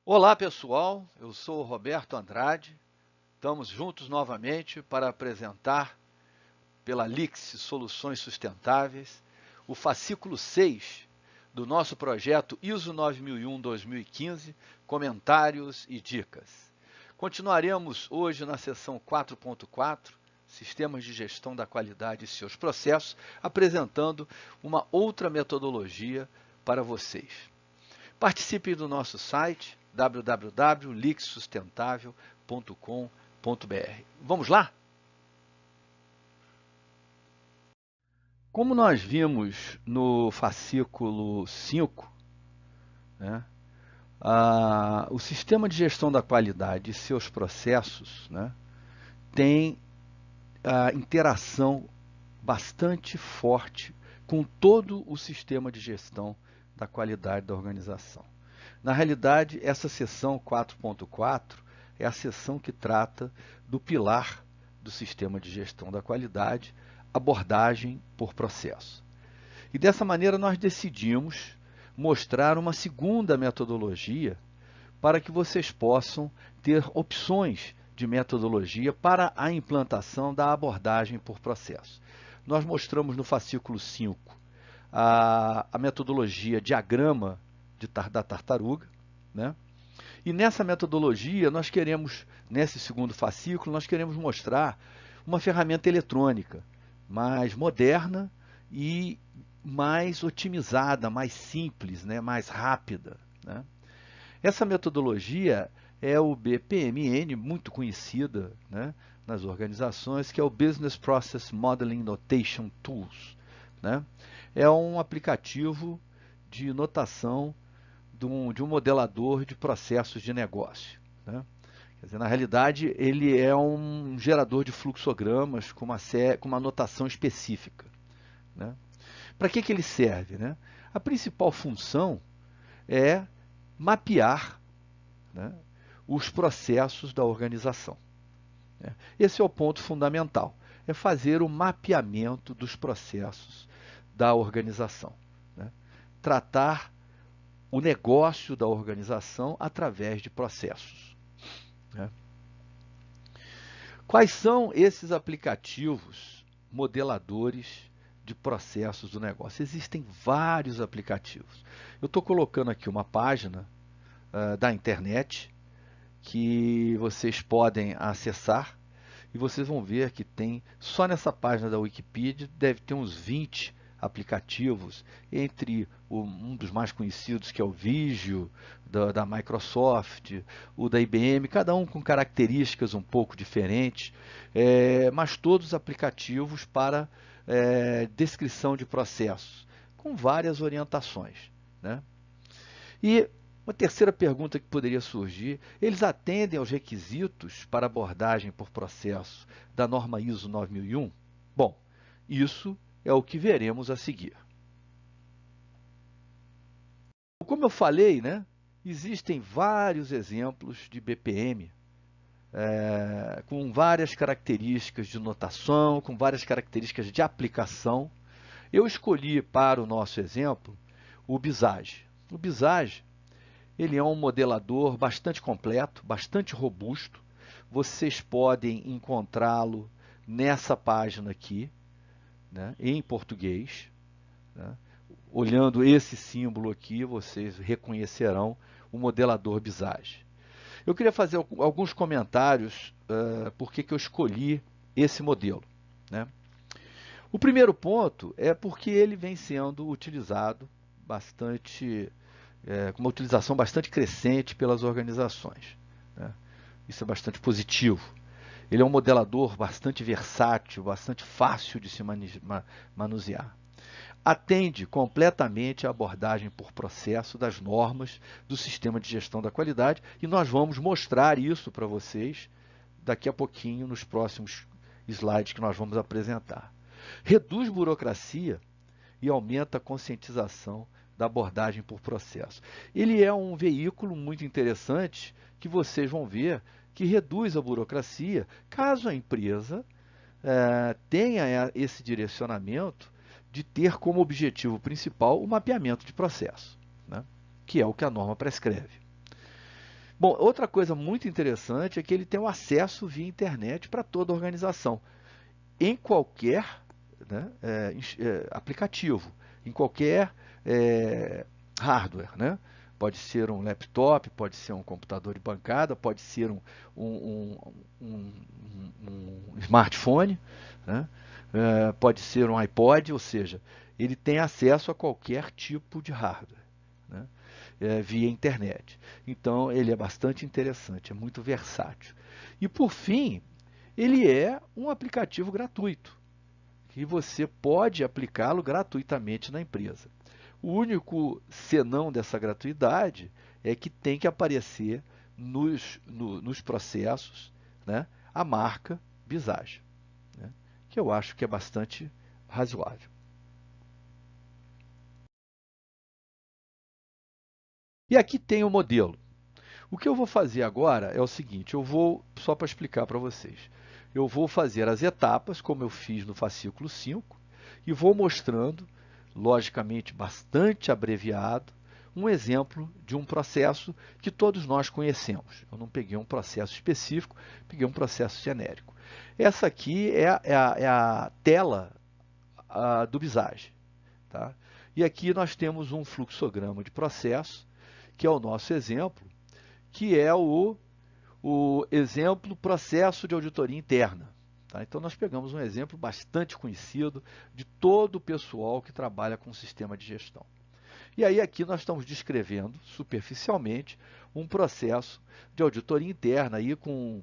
Olá pessoal, eu sou o Roberto Andrade. Estamos juntos novamente para apresentar pela Lix Soluções Sustentáveis o fascículo 6 do nosso projeto ISO 9001-2015, comentários e dicas. Continuaremos hoje na seção 4.4, Sistemas de Gestão da Qualidade e seus processos, apresentando uma outra metodologia para vocês. Participe do nosso site www.lixsustentável.com.br. Vamos lá? Como nós vimos no fascículo 5, né, o sistema de gestão da qualidade e seus processos, né, tem a interação bastante forte com todo o sistema de gestão da qualidade da organização. Na realidade, essa seção 4.4 é a seção que trata do pilar do sistema de gestão da qualidade, abordagem por processo. E dessa maneira nós decidimos mostrar uma segunda metodologia para que vocês possam ter opções de metodologia para a implantação da abordagem por processo. Nós mostramos no fascículo 5 a metodologia diagrama da tartaruga, né? E nessa metodologia, nesse segundo fascículo, nós queremos mostrar uma ferramenta eletrônica mais moderna e mais otimizada, mais simples, né? Mais rápida, né? Essa metodologia é o BPMN, muito conhecida, né, nas organizações, que é o Business Process Modeling Notation Tools, né? É um aplicativo de notação de um modelador de processos de negócio, né? Quer dizer, na realidade, ele é um gerador de fluxogramas com uma notação específica, né? Para que ele serve, né? A principal função é mapear, né, os processos da organização, né? Esse é o ponto fundamental, é fazer o mapeamento dos processos da organização, né? Tratar o negócio da organização através de processos, né? Quais são esses aplicativos modeladores de processos do negócio? Existem vários aplicativos. Eu estou colocando aqui uma página da internet que vocês podem acessar e vocês vão ver que tem, só nessa página da Wikipedia, deve ter uns 20 aplicativos, entre um dos mais conhecidos, que é o Visio, da Microsoft, o da IBM, cada um com características um pouco diferentes, mas todos aplicativos para descrição de processos, com várias orientações, né? E uma terceira pergunta que poderia surgir: eles atendem aos requisitos para abordagem por processo da norma ISO 9001? Bom, isso é o que veremos a seguir. Como eu falei, né, existem vários exemplos de BPM, com várias características de notação, com várias características de aplicação. Eu escolhi para o nosso exemplo o Visage. O Visage, ele é um modelador bastante completo, bastante robusto. Vocês podem encontrá-lo nessa página aqui, né, em português, né? Olhando esse símbolo aqui, vocês reconhecerão o modelador Visage. Eu queria fazer alguns comentários por que eu escolhi esse modelo, né? O primeiro ponto é porque ele vem sendo utilizado bastante, com uma utilização bastante crescente pelas organizações, né? Isso é bastante positivo. Ele é um modelador bastante versátil, bastante fácil de se manusear. Atende completamente a abordagem por processo das normas do sistema de gestão da qualidade e nós vamos mostrar isso para vocês daqui a pouquinho nos próximos slides que nós vamos apresentar. Reduz burocracia e aumenta a conscientização da abordagem por processo. Ele é um veículo muito interessante que vocês vão ver que reduz a burocracia caso a empresa tenha esse direcionamento de ter como objetivo principal o mapeamento de processo, né, que é o que a norma prescreve. Bom, outra coisa muito interessante é que ele tem o acesso via internet para toda a organização, em qualquer, né, aplicativo, em qualquer hardware, né? Pode ser um laptop, pode ser um computador de bancada, pode ser um, um- um smartphone, né? Pode ser um iPod, ou seja, ele tem acesso a qualquer tipo de hardware, né? Via internet. Então, ele é bastante interessante, é muito versátil. E, por fim, ele é um aplicativo gratuito, que você pode aplicá-lo gratuitamente na empresa. O único senão dessa gratuidade é que tem que aparecer nos processos, né, a marca Visage, né, que eu acho que é bastante razoável. E aqui tem o modelo. O que eu vou fazer agora é o seguinte, eu vou, só para explicar para vocês, eu vou fazer as etapas, como eu fiz no fascículo 5, e vou mostrando, logicamente bastante abreviado, um exemplo de um processo que todos nós conhecemos. Eu não peguei um processo específico, peguei um processo genérico. Essa aqui é a tela do Visage. Tá? E aqui nós temos um fluxograma de processo, que é o nosso exemplo, que é o exemplo processo de auditoria interna. Tá? Então, nós pegamos um exemplo bastante conhecido de todo o pessoal que trabalha com sistema de gestão. E aí, aqui nós estamos descrevendo, superficialmente, um processo de auditoria interna aí com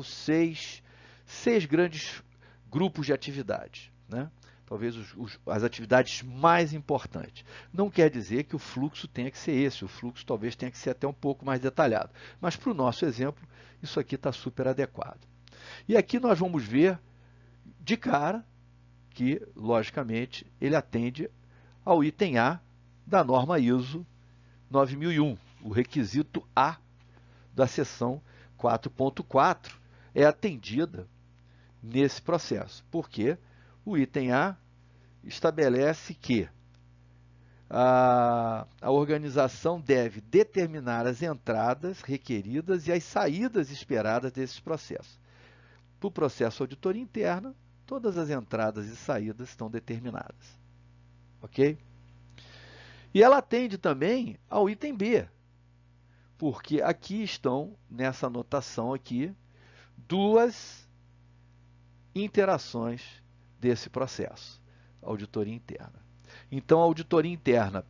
6 grandes grupos de atividades, né? Talvez as atividades mais importantes. Não quer dizer que o fluxo tenha que ser esse, o fluxo talvez tenha que ser até um pouco mais detalhado. Mas para o nosso exemplo, isso aqui está super adequado. E aqui nós vamos ver de cara que, logicamente, ele atende ao item A da norma ISO 9001, o requisito A da seção 4.4 é atendida nesse processo, porque o item A estabelece que a organização deve determinar as entradas requeridas e as saídas esperadas desses processos. Para o processo auditoria interna, todas as entradas e saídas estão determinadas. Ok? E ela atende também ao item B, porque aqui estão, nessa anotação aqui, duas interações desse processo, auditoria interna. Então, a auditoria interna,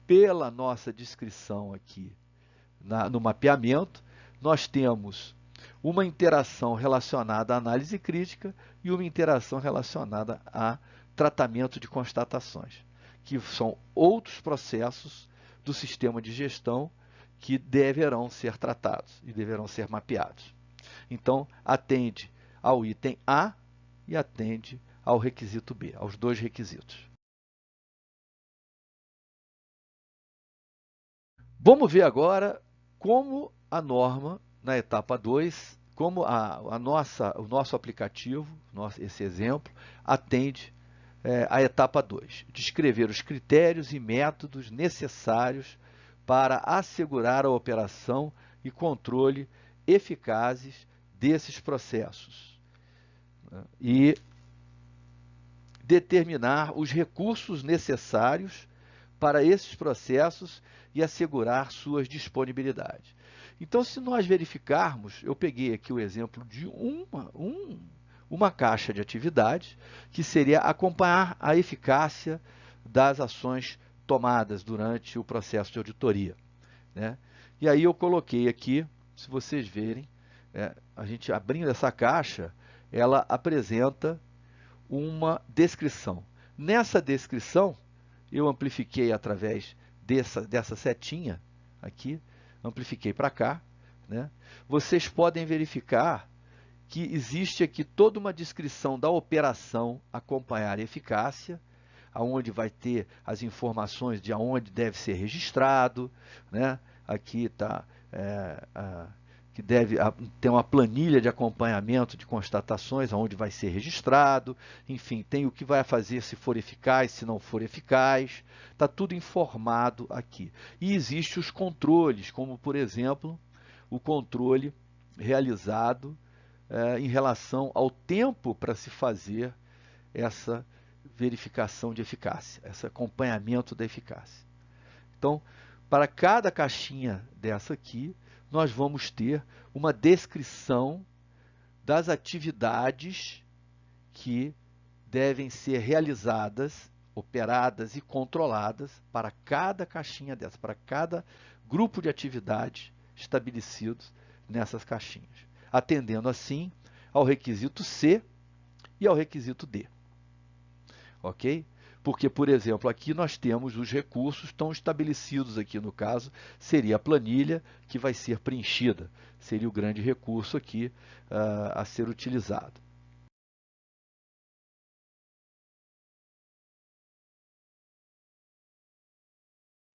pela nossa descrição aqui no mapeamento, nós temos uma interação relacionada à análise crítica e uma interação relacionada a tratamento de constatações, que são outros processos do sistema de gestão que deverão ser tratados e deverão ser mapeados. Então, atende ao item A e atende ao requisito B, aos dois requisitos. Vamos ver agora como a norma, na etapa 2, como o nosso aplicativo, esse exemplo, atende a etapa 2, descrever os critérios e métodos necessários para assegurar a operação e controle eficazes desses processos, né? E determinar os recursos necessários para esses processos e assegurar suas disponibilidades. Então, se nós verificarmos, eu peguei aqui o exemplo de uma caixa de atividades, que seria acompanhar a eficácia das ações tomadas durante o processo de auditoria, né? E aí eu coloquei aqui, se vocês verem, a gente abrindo essa caixa, ela apresenta uma descrição. Nessa descrição, eu amplifiquei através dessa setinha aqui, amplifiquei para cá, né? Vocês podem verificar que existe aqui toda uma descrição da operação acompanhar eficácia, aonde vai ter as informações de aonde deve ser registrado, né? Aqui está que deve ter uma planilha de acompanhamento de constatações, onde vai ser registrado, enfim, tem o que vai fazer se for eficaz, se não for eficaz, está tudo informado aqui. E existem os controles, como, por exemplo, o controle realizado em relação ao tempo para se fazer essa verificação de eficácia, esse acompanhamento da eficácia. Então, para cada caixinha dessa aqui, nós vamos ter uma descrição das atividades que devem ser realizadas, operadas e controladas para cada caixinha dessa, para cada grupo de atividades estabelecidos nessas caixinhas, atendendo assim ao requisito C e ao requisito D. Ok? Porque, por exemplo, aqui nós temos os recursos estão estabelecidos aqui, no caso, seria a planilha que vai ser preenchida. Seria o grande recurso aqui a ser utilizado.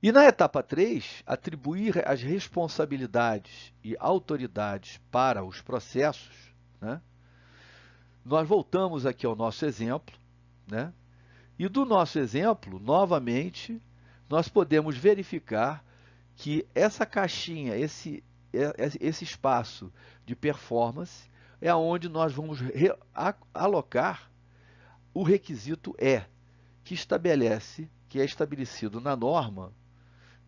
E na etapa 3, atribuir as responsabilidades e autoridades para os processos, né? Nós voltamos aqui ao nosso exemplo, né? E do nosso exemplo, novamente, nós podemos verificar que essa caixinha, esse espaço de performance, é onde nós vamos alocar o requisito E, que estabelece, que é estabelecido na norma,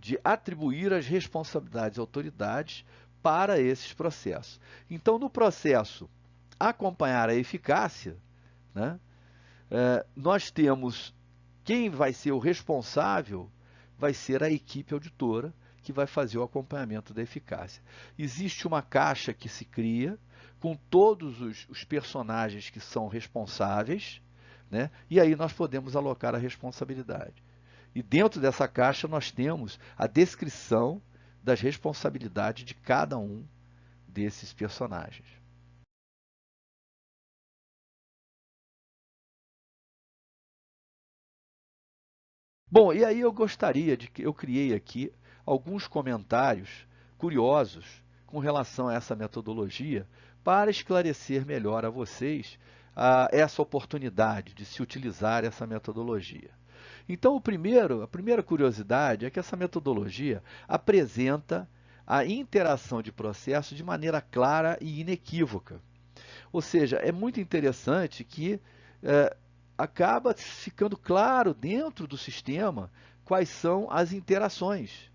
de atribuir as responsabilidades e autoridades para esses processos. Então, no processo acompanhar a eficácia, né? Nós temos quem vai ser o responsável, vai ser a equipe auditora que vai fazer o acompanhamento da eficácia. Existe uma caixa que se cria com todos os personagens que são responsáveis, né? E aí nós podemos alocar a responsabilidade. E dentro dessa caixa nós temos a descrição das responsabilidades de cada um desses personagens. Bom, e aí eu criei aqui alguns comentários curiosos com relação a essa metodologia para esclarecer melhor a vocês essa oportunidade de se utilizar essa metodologia. Então, a primeira curiosidade é que essa metodologia apresenta a interação de processos de maneira clara e inequívoca. Ou seja, é muito interessante que acaba ficando claro dentro do sistema quais são as interações.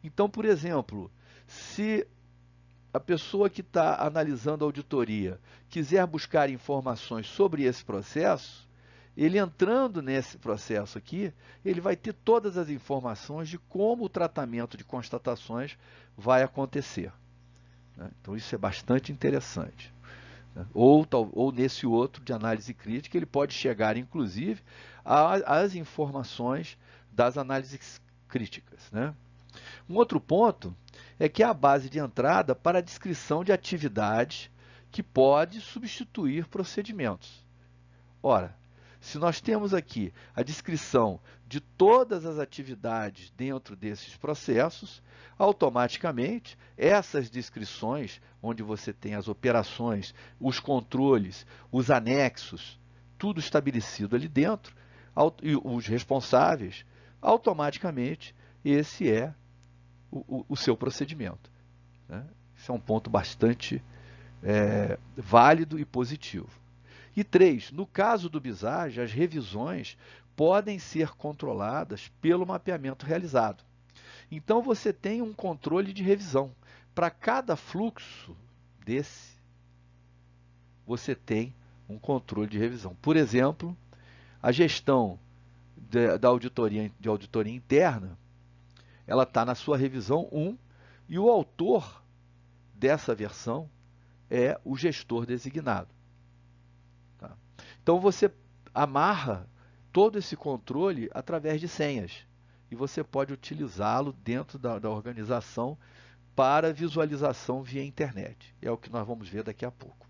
Então, por exemplo, se a pessoa que está analisando a auditoria quiser buscar informações sobre esse processo, ele entrando nesse processo aqui, ele vai ter todas as informações de como o tratamento de constatações vai acontecer. Então, isso é bastante interessante. Ou nesse outro de análise crítica, ele pode chegar, inclusive, às informações das análises críticas, né? Um outro ponto é que é a base de entrada para a descrição de atividades que pode substituir procedimentos. Ora, se nós temos aqui a descrição de todas as atividades dentro desses processos, automaticamente essas descrições, onde você tem as operações, os controles, os anexos, tudo estabelecido ali dentro, e os responsáveis, automaticamente esse é o seu procedimento, né? Isso é um ponto bastante válido e positivo. E 3, no caso do BISAGE, as revisões podem ser controladas pelo mapeamento realizado. Então, você tem um controle de revisão. Para cada fluxo desse, você tem um controle de revisão. Por exemplo, a gestão de auditoria interna, ela está na sua revisão 1 e o autor dessa versão é o gestor designado. Tá? Então, você amarra todo esse controle através de senhas e você pode utilizá-lo dentro da organização para visualização via internet. É o que nós vamos ver daqui a pouco.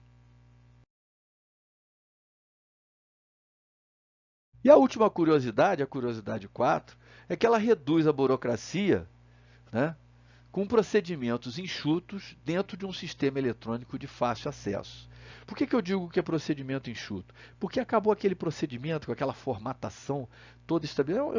E a última curiosidade, a curiosidade 4, é que ela reduz a burocracia, né, com procedimentos enxutos dentro de um sistema eletrônico de fácil acesso. Por que eu digo que é procedimento enxuto? Porque acabou aquele procedimento com aquela formatação toda estabelecida.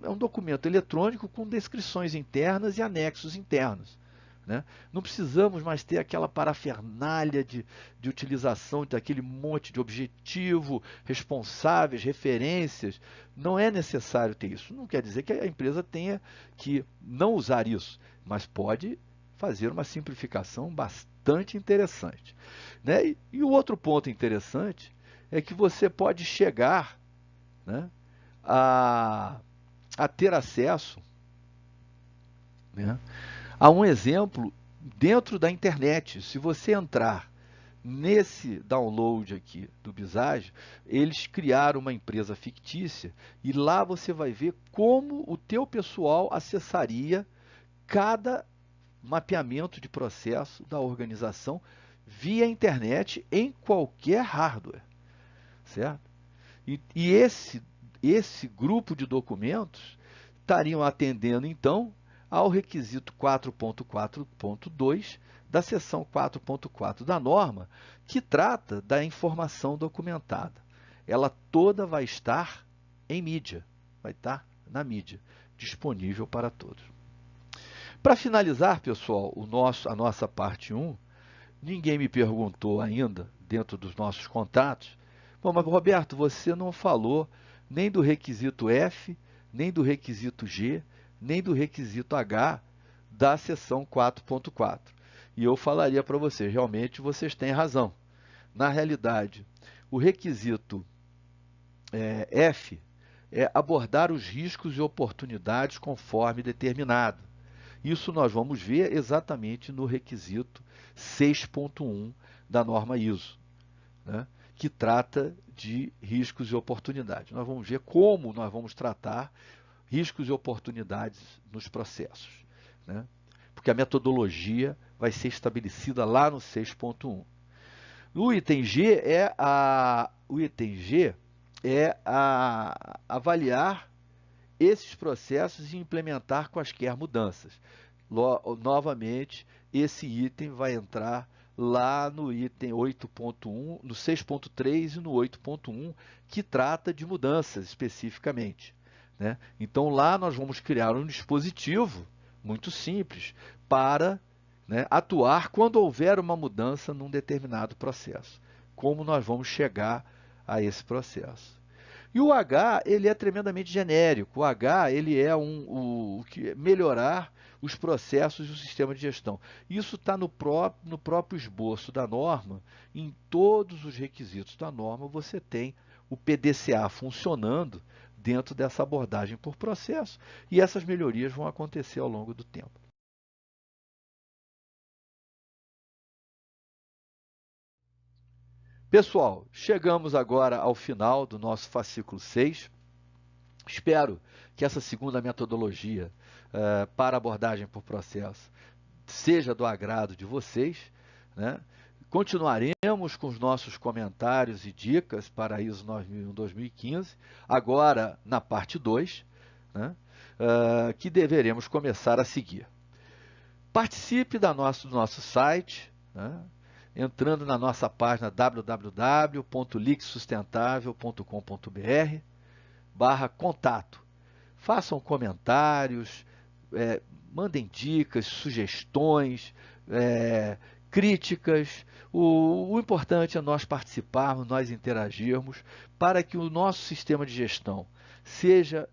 É um documento eletrônico com descrições internas e anexos internos. Né? Não precisamos mais ter aquela parafernália de utilização daquele monte de objetivo, responsáveis, referências. Não é necessário ter isso. Não quer dizer que a empresa tenha que não usar isso, mas pode fazer uma simplificação bastante interessante. Né? E o outro ponto interessante é que você pode chegar, né, a ter acesso, né, a um exemplo dentro da internet. Se você entrar nesse download aqui do Visage, eles criaram uma empresa fictícia e lá você vai ver como o teu pessoal acessaria cada mapeamento de processo da organização via internet em qualquer hardware, certo? E esse grupo de documentos estariam atendendo, então, ao requisito 4.4.2 da seção 4.4 da norma, que trata da informação documentada. Ela toda vai estar em mídia, vai estar na mídia, disponível para todos. Para finalizar, pessoal, a nossa parte 1, ninguém me perguntou ainda, dentro dos nossos contatos, bom, mas Roberto, você não falou nem do requisito F, nem do requisito G, nem do requisito H da seção 4.4. E eu falaria para vocês, realmente vocês têm razão. Na realidade, o requisito F é abordar os riscos e oportunidades conforme determinado. Isso nós vamos ver exatamente no requisito 6.1 da norma ISO, né, que trata de riscos e oportunidades. Nós vamos ver como nós vamos tratar riscos e oportunidades nos processos, né, porque a metodologia vai ser estabelecida lá no 6.1. O item G é avaliar esses processos e implementar quaisquer mudanças. Novamente, esse item vai entrar lá no item 8.1, no 6.3 e no 8.1, que trata de mudanças especificamente. Né? Então, lá nós vamos criar um dispositivo muito simples para, né, atuar quando houver uma mudança num determinado processo. Como nós vamos chegar a esse processo. E o H, ele é tremendamente genérico. O H, ele é o que melhorar os processos do sistema de gestão. Isso está no próprio esboço da norma. Em todos os requisitos da norma, você tem o PDCA funcionando dentro dessa abordagem por processo. E essas melhorias vão acontecer ao longo do tempo. Pessoal, chegamos agora ao final do nosso fascículo 6. Espero que essa segunda metodologia para abordagem por processo seja do agrado de vocês. Né? Continuaremos com os nossos comentários e dicas para a ISO 9001-2015, agora na parte 2, né? Que deveremos começar a seguir. Participe do nosso site, né? Entrando na nossa página www.lixssustentável.com.br/contato. Façam comentários, mandem dicas, sugestões, críticas. O importante é nós participarmos, nós interagirmos, para que o nosso sistema de gestão seja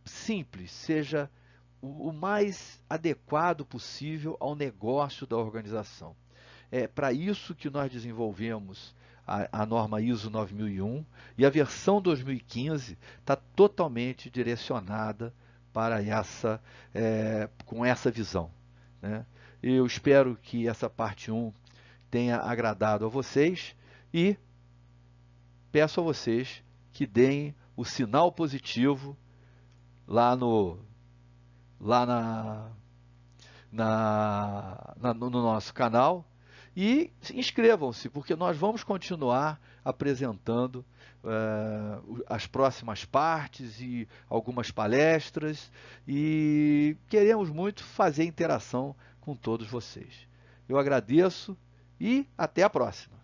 simples, seja o mais adequado possível ao negócio da organização. É para isso que nós desenvolvemos a norma ISO 9001 e a versão 2015 está totalmente direcionada para com essa visão. Né? Eu espero que essa parte 1 tenha agradado a vocês e peço a vocês que deem o sinal positivo lá no nosso canal E inscrevam-se, porque nós vamos continuar apresentando as próximas partes e algumas palestras, e queremos muito fazer interação com todos vocês. Eu agradeço e até a próxima.